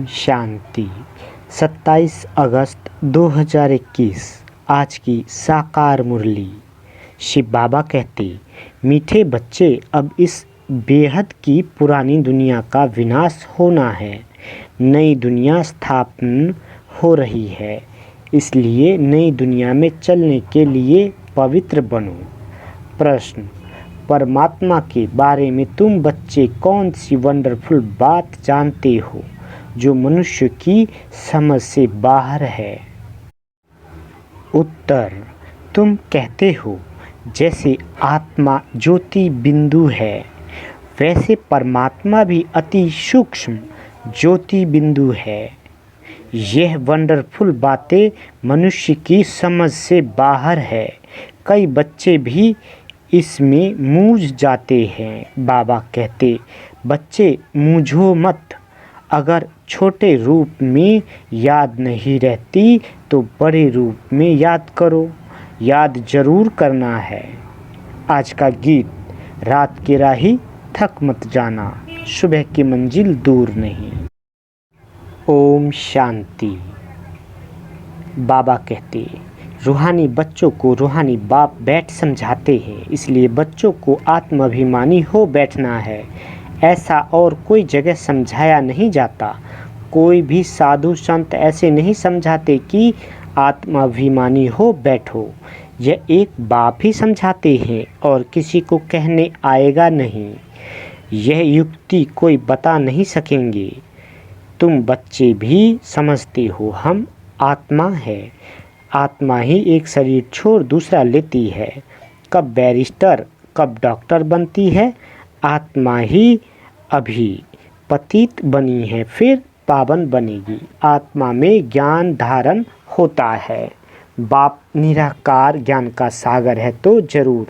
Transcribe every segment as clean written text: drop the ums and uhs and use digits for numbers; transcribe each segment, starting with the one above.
शांति। 27 अगस्त 2021 आज की साकार मुरली। शिव बाबा कहते, मीठे बच्चे, अब इस बेहद की पुरानी दुनिया का विनाश होना है। नई दुनिया स्थापन हो रही है, इसलिए नई दुनिया में चलने के लिए पवित्र बनो। प्रश्न, परमात्मा के बारे में तुम बच्चे कौन सी वंडरफुल बात जानते हो जो मनुष्य की समझ से बाहर है? उत्तर, तुम कहते हो जैसे आत्मा ज्योति बिंदु है, वैसे परमात्मा भी अति सूक्ष्म ज्योति बिंदु है। यह वंडरफुल बातें मनुष्य की समझ से बाहर है। कई बच्चे भी इसमें मूझ जाते हैं। बाबा कहते, बच्चे मूझो मत। अगर छोटे रूप में याद नहीं रहती तो बड़े रूप में याद करो। याद जरूर करना है। आज का गीत, रात की राही थक मत जाना, सुबह की मंजिल दूर नहीं। ओम शांति। बाबा कहते, रूहानी बच्चों को रूहानी बाप बैठ समझाते हैं, इसलिए बच्चों को आत्माभिमानी हो बैठना है। ऐसा और कोई जगह समझाया नहीं जाता। कोई भी साधु संत ऐसे नहीं समझाते कि आत्माभिमानी हो बैठो। यह एक बाप ही समझाते हैं और किसी को कहने आएगा नहीं। यह युक्ति कोई बता नहीं सकेंगे। तुम बच्चे भी समझते हो, हम आत्मा है। आत्मा ही एक शरीर छोड़ दूसरा लेती है। कब बैरिस्टर कब डॉक्टर बनती है। आत्मा ही अभी पतित बनी है, फिर पावन बनेगी। आत्मा में ज्ञान धारण होता है। बाप निराकार ज्ञान का सागर है तो जरूर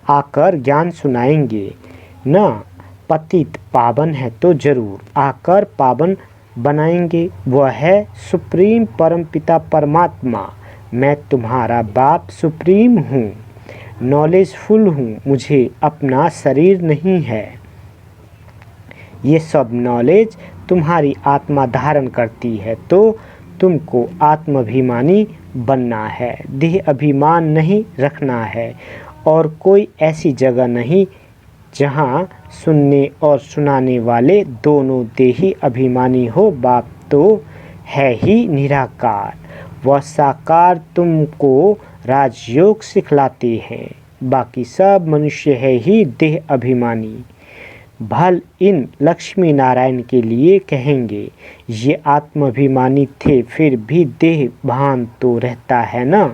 आकर ज्ञान सुनाएंगे। न पतित पावन है तो जरूर आकर पावन बनाएंगे। वह है सुप्रीम परमपिता परमात्मा। मैं तुम्हारा बाप सुप्रीम हूँ, नॉलेजफुल हूँ। मुझे अपना शरीर नहीं है। ये सब नॉलेज तुम्हारी आत्मा धारण करती है, तो तुमको आत्माभिमानी बनना है। देह अभिमान नहीं रखना है। और कोई ऐसी जगह नहीं जहाँ सुनने और सुनाने वाले दोनों देही अभिमानी हो। बाप तो है ही निराकार। वह साकार तुमको राजयोग सिखलाते हैं। बाकी सब मनुष्य है ही देह अभिमानी। भल इन लक्ष्मी नारायण के लिए कहेंगे, ये आत्माभिमानी थे, फिर भी देह भान तो रहता है ना।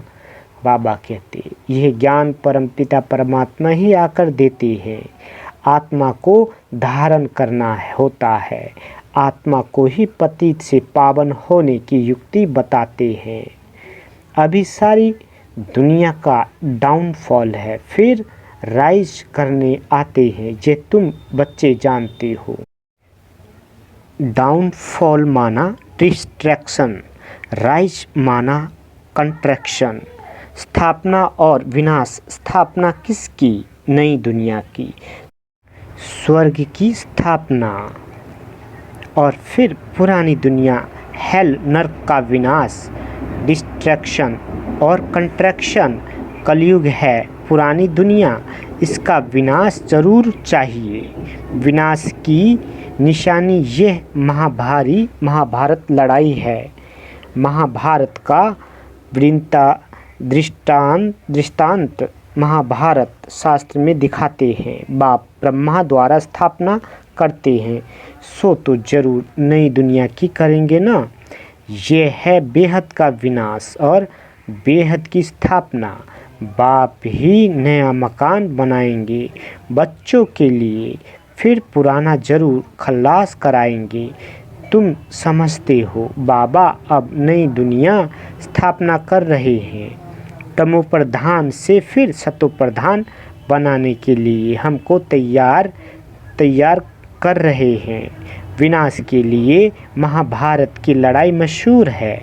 बाबा कहते, यह ज्ञान परमपिता परमात्मा ही आकर देते हैं। आत्मा को धारण करना होता है। आत्मा को ही पतित से पावन होने की युक्ति बताते हैं। अभी सारी दुनिया का डाउनफॉल है, फिर राइज करने आते हैं। ये तुम बच्चे जानते हो। डाउनफॉल माना डिस्ट्रैक्शन, राइज माना कंट्रैक्शन। स्थापना और विनाश। स्थापना किसकी? नई दुनिया की, स्वर्ग की स्थापना। और फिर पुरानी दुनिया, हेल नर्क का विनाश। डिस्ट्रैक्शन और कंट्रैक्शन। कलयुग है पुरानी दुनिया, इसका विनाश जरूर चाहिए। विनाश की निशानी यह महाभारत लड़ाई है। महाभारत का दृष्टांत महाभारत शास्त्र में दिखाते हैं। बाप ब्रह्मा द्वारा स्थापना करते हैं, सो तो जरूर नई दुनिया की करेंगे ना। यह है बेहद का विनाश और बेहद की स्थापना। बाप ही नया मकान बनाएंगे बच्चों के लिए, फिर पुराना जरूर खल्लास कराएंगे। तुम समझते हो, बाबा अब नई दुनिया स्थापना कर रहे हैं। तमो प्रधान से फिर सतो प्रधान बनाने के लिए हमको तैयार कर रहे हैं। विनाश के लिए महाभारत की लड़ाई मशहूर है।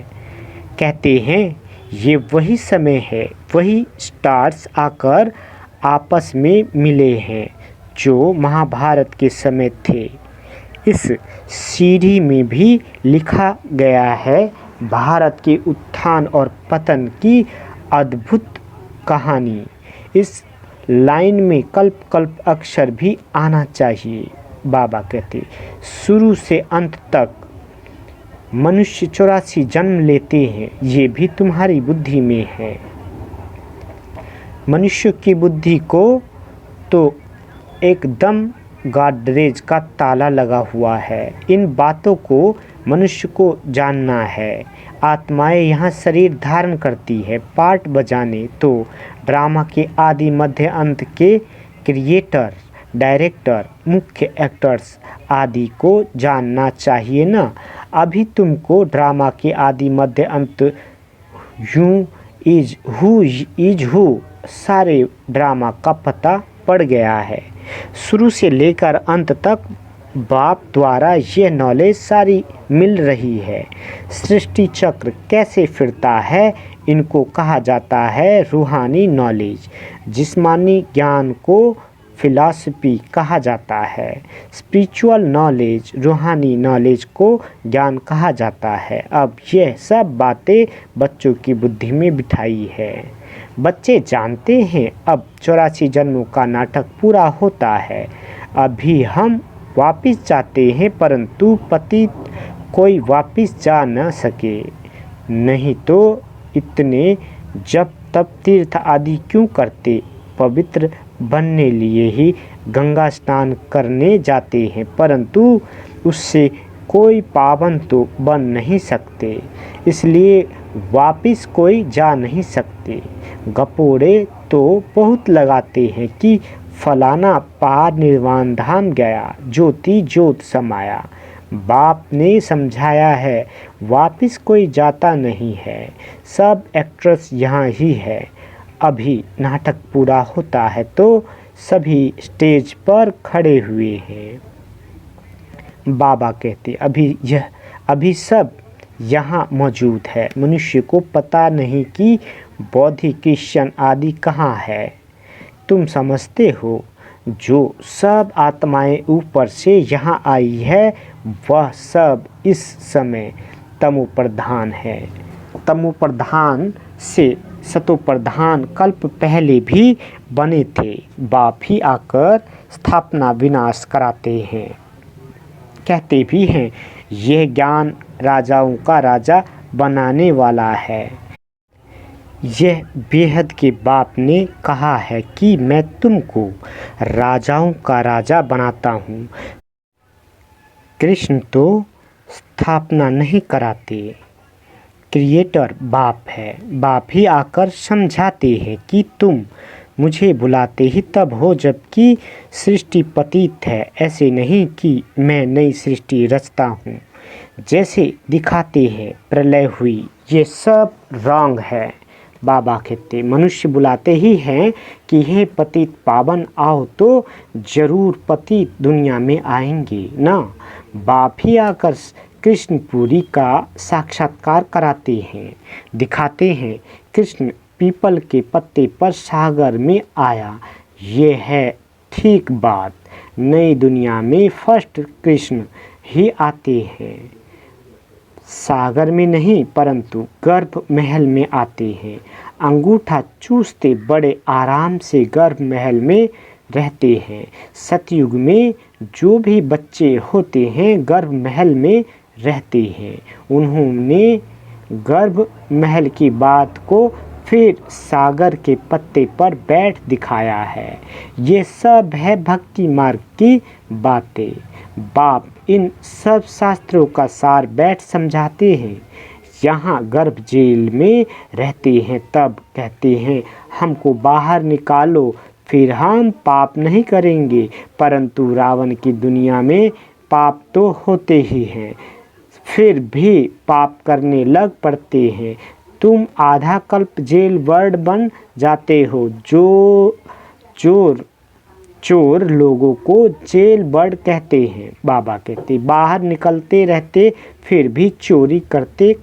कहते हैं ये वही समय है, वही स्टार्स आकर आपस में मिले हैं जो महाभारत के समय थे। इस सीढ़ी में भी लिखा गया है भारत के उत्थान और पतन की अद्भुत कहानी। इस लाइन में कल्प कल्प अक्षर भी आना चाहिए। बाबा कहते शुरू से अंत तक मनुष्य 84 जन्म लेते हैं, ये भी तुम्हारी बुद्धि में है। मनुष्य की बुद्धि को तो एकदम गॉडरेज का ताला लगा हुआ है। इन बातों को मनुष्य को जानना है। आत्माएं यहाँ शरीर धारण करती है पार्ट बजाने, तो ड्रामा के आदि मध्य अंत के क्रिएटर, डायरेक्टर, मुख्य एक्टर्स आदि को जानना चाहिए ना। अभी तुमको ड्रामा के आदि मध्य अंत यूं इज हु सारे ड्रामा का पता पड़ गया है। शुरू से लेकर अंत तक बाप द्वारा यह नॉलेज सारी मिल रही है। सृष्टि चक्र कैसे फिरता है, इनको कहा जाता है रूहानी नॉलेज। जिस्मानी ज्ञान को फिलॉसफी कहा जाता है। स्पिरिचुअल नॉलेज, रूहानी नॉलेज को ज्ञान कहा जाता है। अब यह सब बातें बच्चों की बुद्धि में बिठाई है। बच्चे जानते हैं अब 84 जन्मों का नाटक पूरा होता है। अभी हम वापिस जाते हैं, परंतु पतित कोई वापिस जा न सके। नहीं तो इतने जब तब तीर्थ आदि क्यों करते? पवित्र बनने लिए ही गंगा स्नान करने जाते हैं, परंतु उससे कोई पावन तो बन नहीं सकते, इसलिए वापिस कोई जा नहीं सकते। गपोड़े तो बहुत लगाते हैं कि फलाना पार निर्वाण धाम गया, ज्योति ज्योत समाया। बाप ने समझाया है वापिस कोई जाता नहीं है, सब एक्ट्रेस यहाँ ही है। अभी नाटक पूरा होता है तो सभी स्टेज पर खड़े हुए हैं। बाबा कहते अभी सब यहाँ मौजूद है। मनुष्य को पता नहीं कि बौद्धिक क्रिश्चियन आदि कहाँ है। तुम समझते हो जो सब आत्माएं ऊपर से यहाँ आई है, वह सब इस समय तमो प्रधान है। तमो प्रधान से सतो प्रधान कल्प पहले भी बने थे। बाप ही आकर स्थापना विनाश कराते हैं। कहते भी हैं यह ज्ञान राजाओं का राजा बनाने वाला है। यह बेहद के बाप ने कहा है कि मैं तुमको राजाओं का राजा बनाता हूँ। कृष्ण तो स्थापना नहीं कराते, क्रिएटर बाप है। बाप ही आकर समझाते हैं कि तुम मुझे बुलाते ही तब हो जबकि सृष्टि पतित है, ऐसे नहीं कि मैं नई सृष्टि रचता हूँ जैसे दिखाते हैं प्रलय हुई। ये सब रॉन्ग है। बाबा कहते मनुष्य बुलाते ही हैं कि हे पतित पावन आओ, तो जरूर पतित दुनिया में आएंगे ना। बाप ही आकर कृष्णपुरी का साक्षात्कार कराते हैं, दिखाते हैं कृष्ण पीपल के पत्ते पर सागर में आया। ये है ठीक बात। नई दुनिया में फर्स्ट कृष्ण ही आते हैं, सागर में नहीं परंतु गर्भ महल में आते हैं। अंगूठा चूसते बड़े आराम से गर्भ महल में रहते हैं। सतयुग में जो भी बच्चे होते हैं गर्भ महल में रहते हैं। उन्होंने गर्भ महल की बात को फिर सागर के पत्ते पर बैठ दिखाया है। ये सब है भक्ति मार्ग की बातें। बाप इन सब शास्त्रों का सार बैठ समझाते हैं। यहाँ गर्भ जेल में रहते हैं, तब कहते हैं हमको बाहर निकालो, फिर हम पाप नहीं करेंगे। परंतु रावण की दुनिया में पाप तो होते ही हैं, फिर भी पाप करने लग पड़ते हैं। तुम आधा कल्प जेल वर्ड बन जाते हो। जो चोर लोगों को जेल बर्ड कहते हैं। बाबा कहते बाहर निकलते रहते फिर भी चोरी करते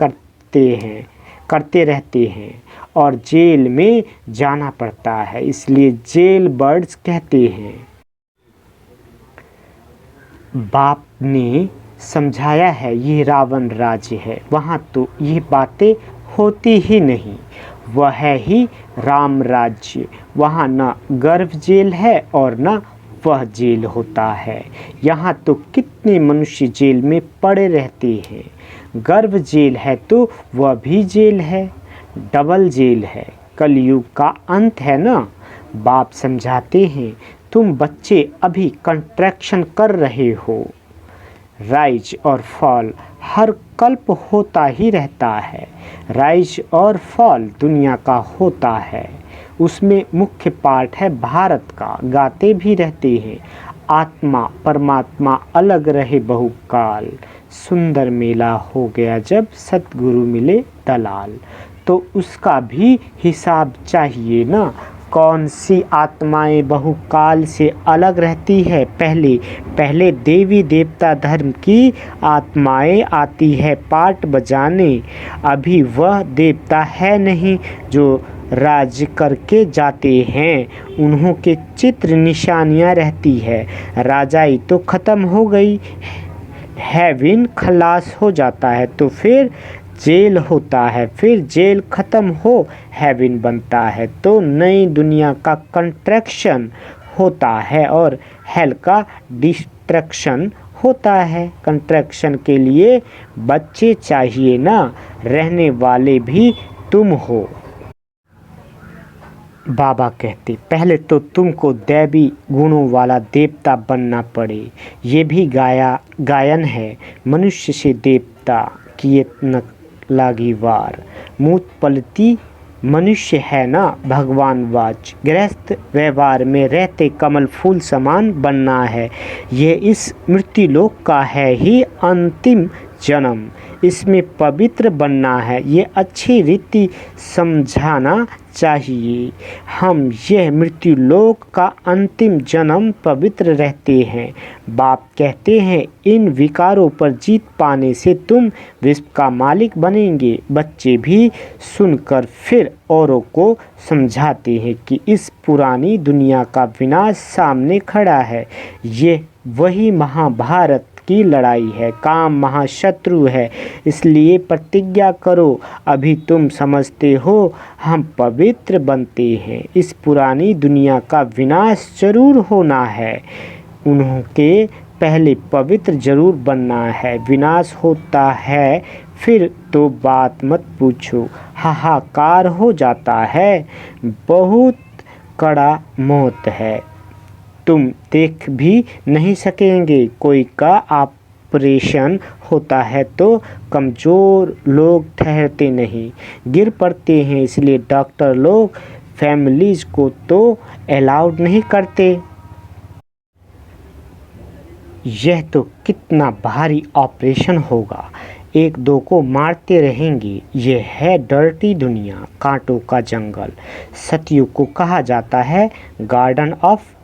रहते हैं और जेल में जाना पड़ता है, इसलिए जेल बर्ड्स कहते हैं। बाप ने समझाया है ये रावण राज्य है, वहाँ तो ये बातें होती ही नहीं। वह है ही राम राज्य, वहाँ ना गर्भ जेल है और ना वह जेल होता है। यहाँ तो कितने मनुष्य जेल में पड़े रहते हैं। गर्भ जेल है तो वह भी जेल है, डबल जेल है। कलयुग का अंत है ना। बाप समझाते हैं तुम बच्चे अभी कंट्रैक्शन कर रहे हो। राइज और फॉल हर कल्प होता ही रहता है। राइज और फॉल दुनिया का होता है, उसमें मुख्य पार्ट है भारत का। गाते भी रहते हैं आत्मा परमात्मा अलग रहे बहुकाल। सुंदर मेला हो गया जब सतगुरु मिले दलाल। तो उसका भी हिसाब चाहिए ना। कौन सी आत्माएं बहुकाल से अलग रहती है? पहले देवी देवता धर्म की आत्माएं आती है पाट बजाने। अभी वह देवता है नहीं जो राज करके जाते हैं, उन्हों के चित्र निशानियां रहती है। राजाई तो ख़त्म हो गई, हेवन खलास हो जाता है तो फिर जेल होता है, फिर जेल ख़त्म हो हेवन बनता है तो नई दुनिया का कंट्रैक्शन होता है और हेल का डिस्ट्रक्शन होता है। कंट्रैक्शन के लिए बच्चे चाहिए ना, रहने वाले भी तुम हो। बाबा कहते पहले तो तुमको दैवी गुणों वाला देवता बनना पड़े। ये भी गायन है। मनुष्य से देवता किए न लागी वार, मूत पलती मनुष्य है ना भगवान वाच। गृहस्थ व्यवहार में रहते कमल फूल समान बनना है। ये इस मृत्यु लोक का है ही अंतिम जन्म, इसमें पवित्र बनना है। ये अच्छी रीति समझाना चाहिए। हम यह मृत्यु लोक का अंतिम जन्म पवित्र रहते हैं। बाप कहते हैं इन विकारों पर जीत पाने से तुम विश्व का मालिक बनेंगे। बच्चे भी सुनकर फिर औरों को समझाते हैं कि इस पुरानी दुनिया का विनाश सामने खड़ा है। ये वही महाभारत की लड़ाई है। काम महाशत्रु है, इसलिए प्रतिज्ञा करो। अभी तुम समझते हो हम पवित्र बनते हैं। इस पुरानी दुनिया का विनाश जरूर होना है, उनके पहले पवित्र जरूर बनना है। विनाश होता है फिर तो बात मत पूछो, हाहाकार हो जाता है। बहुत कड़ा मौत है, तुम देख भी नहीं सकेंगे। कोई का ऑपरेशन होता है तो कमज़ोर लोग ठहरते नहीं, गिर पड़ते हैं। इसलिए डॉक्टर लोग फैमिलीज़ को तो अलाउड नहीं करते। यह तो कितना भारी ऑपरेशन होगा, एक दो को मारते रहेंगे। यह है डर्टी दुनिया, कांटों का जंगल। सतयुग को कहा जाता है गार्डन ऑफ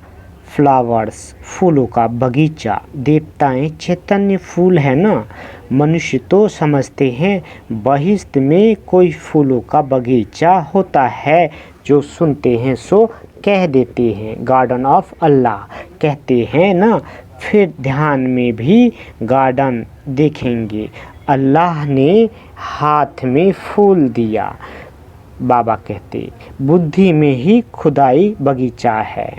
फ्लावर्स, फूलों का बगीचा। देवताएं चैतन्य फूल है ना। मनुष्य तो समझते हैं बहिश्त में कोई फूलों का बगीचा होता है, जो सुनते हैं सो कह देते हैं गार्डन ऑफ अल्लाह कहते हैं ना। फिर ध्यान में भी गार्डन देखेंगे, अल्लाह ने हाथ में फूल दिया। बाबा कहते बुद्धि में ही खुदाई बगीचा है।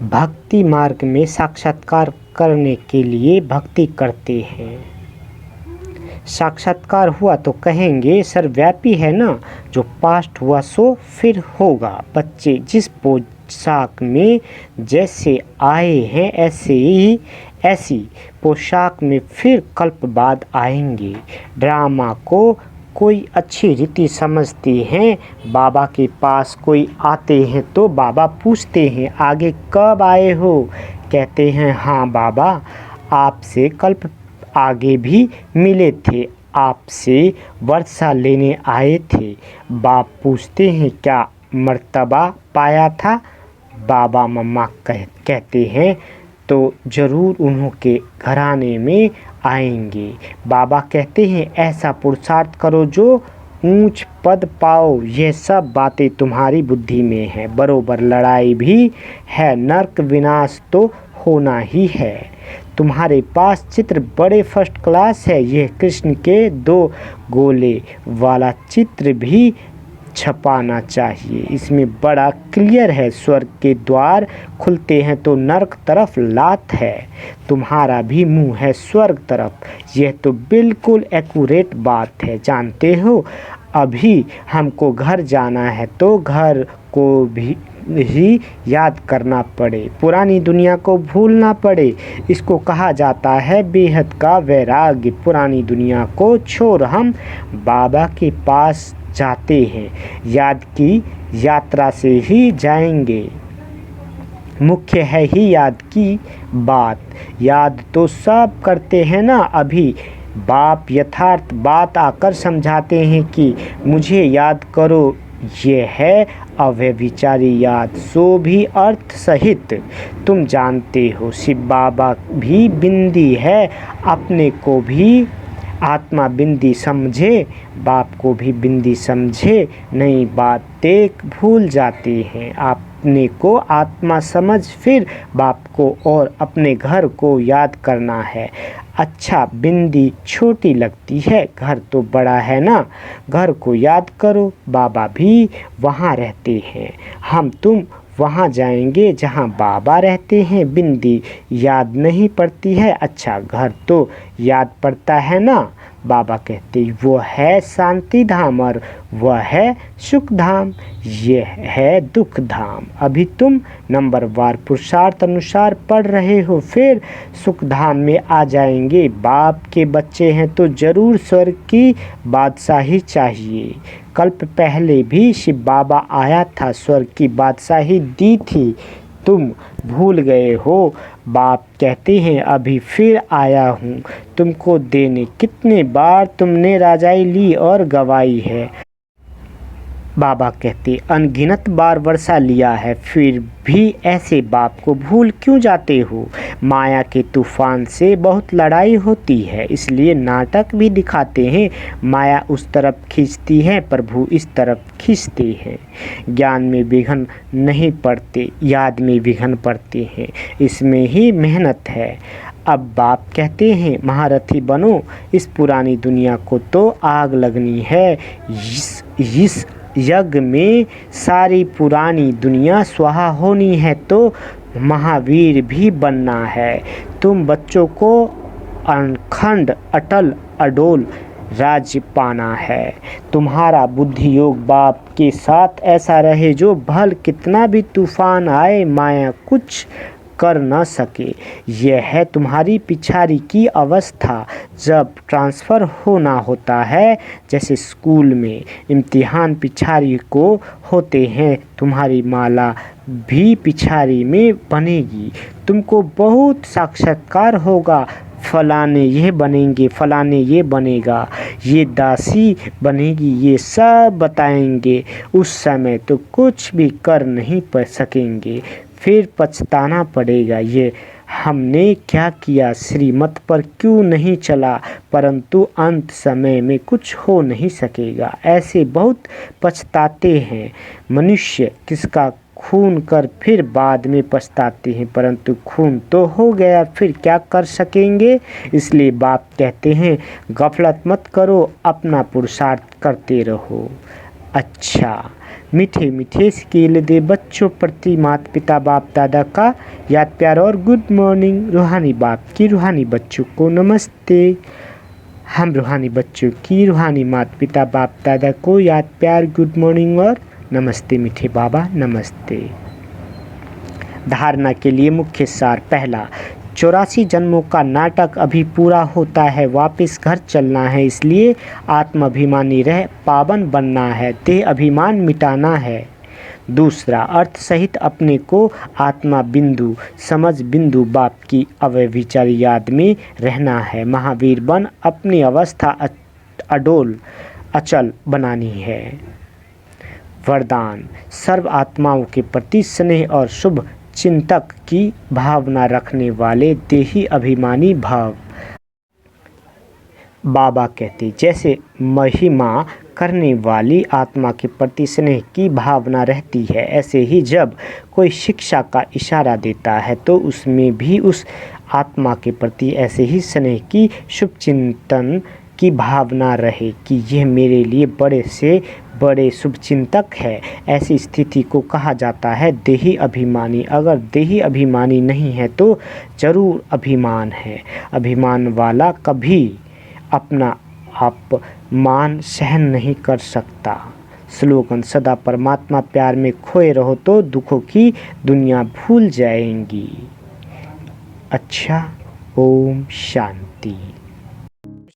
भक्ति मार्ग में साक्षात्कार करने के लिए भक्ति करते हैं। साक्षात्कार हुआ तो कहेंगे सर्वव्यापी है ना, जो पास्ट हुआ सो फिर होगा। बच्चे जिस पोशाक में जैसे आए हैं ऐसी पोशाक में फिर कल्प बाद आएंगे। ड्रामा को कोई अच्छी रीति समझते हैं। बाबा के पास कोई आते हैं तो बाबा पूछते हैं आगे कब आए हो? कहते हैं हाँ बाबा, आपसे कल्प आगे भी मिले थे, आपसे वर्षा लेने आए थे। बाप पूछते हैं क्या मर्तबा पाया था? बाबा मम्मा कहते हैं तो ज़रूर उन्हों के घराने में आएंगे। बाबा कहते हैं ऐसा पुरुषार्थ करो जो ऊंच पद पाओ। यह सब बातें तुम्हारी बुद्धि में है। बरोबर लड़ाई भी है, नरक विनाश तो होना ही है। तुम्हारे पास चित्र बड़े फर्स्ट क्लास है। यह कृष्ण के 2 गोले वाला चित्र भी छपाना चाहिए। इसमें बड़ा क्लियर है। स्वर्ग के द्वार खुलते हैं तो नरक तरफ लात है। तुम्हारा भी मुंह है स्वर्ग तरफ। यह तो बिल्कुल एक्यूरेट बात है। जानते हो, अभी हमको घर जाना है तो घर को भी ही याद करना पड़े, पुरानी दुनिया को भूलना पड़े। इसको कहा जाता है बेहद का वैराग्य। पुरानी दुनिया को छोड़ हम बाबा के पास जाते हैं। याद की यात्रा से ही जाएंगे। मुख्य है ही याद की बात। याद तो सब करते हैं ना। अभी बाप यथार्थ बात आकर समझाते हैं कि मुझे याद करो। ये है अव्यभिचारी याद, सो भी अर्थ सहित। तुम जानते हो शिव बाबा भी बिंदी है। अपने को भी आत्मा बिंदी समझे, बाप को भी बिंदी समझे। नई बातें भूल जाते हैं। अपने को आत्मा समझ फिर बाप को और अपने घर को याद करना है। अच्छा, बिंदी छोटी लगती है, घर तो बड़ा है ना। घर को याद करो। बाबा भी वहाँ रहते हैं। हम तुम वहाँ जाएंगे जहाँ बाबा रहते हैं। बिंदी याद नहीं पड़ती है। अच्छा, घर तो याद पड़ता है ना। बाबा कहते वो है शांति धाम और वह है सुख धाम, ये है दुख धाम। अभी तुम नंबरवार पुरुषार्थ अनुसार पढ़ रहे हो, फिर सुख धाम में आ जाएंगे। बाप के बच्चे हैं तो जरूर स्वर्ग की बादशाही चाहिए। कल्प पहले भी शिव बाबा आया था, स्वर्ग की बादशाही दी थी। तुम भूल गए हो। बाप कहते हैं अभी फिर आया हूँ तुमको देने। कितने बार तुमने राजाई ली और गवाई है। बाबा कहते अनगिनत बार वर्षा लिया है, फिर भी ऐसे बाप को भूल क्यों जाते हो। माया के तूफान से बहुत लड़ाई होती है, इसलिए नाटक भी दिखाते हैं। माया उस तरफ खींचती है, प्रभु इस तरफ खींचते हैं। ज्ञान में विघ्न नहीं पड़ते, याद में विघ्न पड़ते हैं। इसमें ही मेहनत है। अब बाप कहते हैं महारथी बनो। इस पुरानी दुनिया को तो आग लगनी है। इस यज्ञ में सारी पुरानी दुनिया स्वाहा होनी है तो महावीर भी बनना है। तुम बच्चों को अखंड अटल अडोल राज्य पाना है। तुम्हारा बुद्धि योग बाप के साथ ऐसा रहे जो भल कितना भी तूफान आए माया कुछ कर न सके। यह है तुम्हारी पिछाड़ी की अवस्था। जब ट्रांसफ़र होना होता है, जैसे स्कूल में इम्तिहान पिछाड़ी को होते हैं, तुम्हारी माला भी पिछाड़ी में बनेगी। तुमको बहुत साक्षात्कार होगा। फलाने ये बनेंगे, फलाने ये बनेगा, ये दासी बनेगी, ये सब बताएंगे। उस समय तो कुछ भी कर नहीं सकेंगे, फिर पछताना पड़ेगा। ये हमने क्या किया, श्रीमत पर क्यों नहीं चला। परंतु अंत समय में कुछ हो नहीं सकेगा। ऐसे बहुत पछताते हैं मनुष्य, किसका खून कर फिर बाद में पछताते हैं। परंतु खून तो हो गया, फिर क्या कर सकेंगे। इसलिए बाप कहते हैं गफलत मत करो, अपना पुरुषार्थ करते रहो। अच्छा, मीठे मीठे स्केल दे बच्चों प्रति माता पिता बाप दादा का याद प्यार और गुड मॉर्निंग। रूहानी बाप की रूहानी बच्चों को नमस्ते। हम रूहानी बच्चों की रूहानी माता पिता बाप दादा को याद प्यार गुड मॉर्निंग और नमस्ते। मीठे बाबा नमस्ते। धारणा के लिए मुख्य सार। पहला, 84 जन्मों का नाटक अभी पूरा होता है, वापस घर चलना है। इसलिए आत्माभिमानी रह पावन बनना है, देह अभिमान मिटाना है। दूसरा, अर्थ सहित अपने को आत्मा बिंदु समझ बिंदु बाप की अव्यभिचारी याद में रहना है। महावीर बन अपनी अवस्था अडोल अचल बनानी है। वरदान, सर्व आत्माओं के प्रति स्नेह और शुभ चिंतक की भावना रखने वाले देही अभिमानी भाव। बाबा कहते जैसे महिमा करने वाली आत्मा के प्रति स्नेह की भावना रहती है। ऐसे ही जब कोई शिक्षा का इशारा देता है तो उसमें भी उस आत्मा के प्रति ऐसे ही स्नेह की शुभचिंतन की भावना रहे कि यह मेरे लिए बड़े से बड़े शुभचिंतक है। ऐसी स्थिति को कहा जाता है देही अभिमानी। अगर देही अभिमानी नहीं है तो जरूर अभिमान है। अभिमान वाला कभी अपना अपमान सहन नहीं कर सकता। स्लोगन: सदा परमात्मा प्यार में खोए रहो तो दुखों की दुनिया भूल जाएंगी। अच्छा, ओम शांति।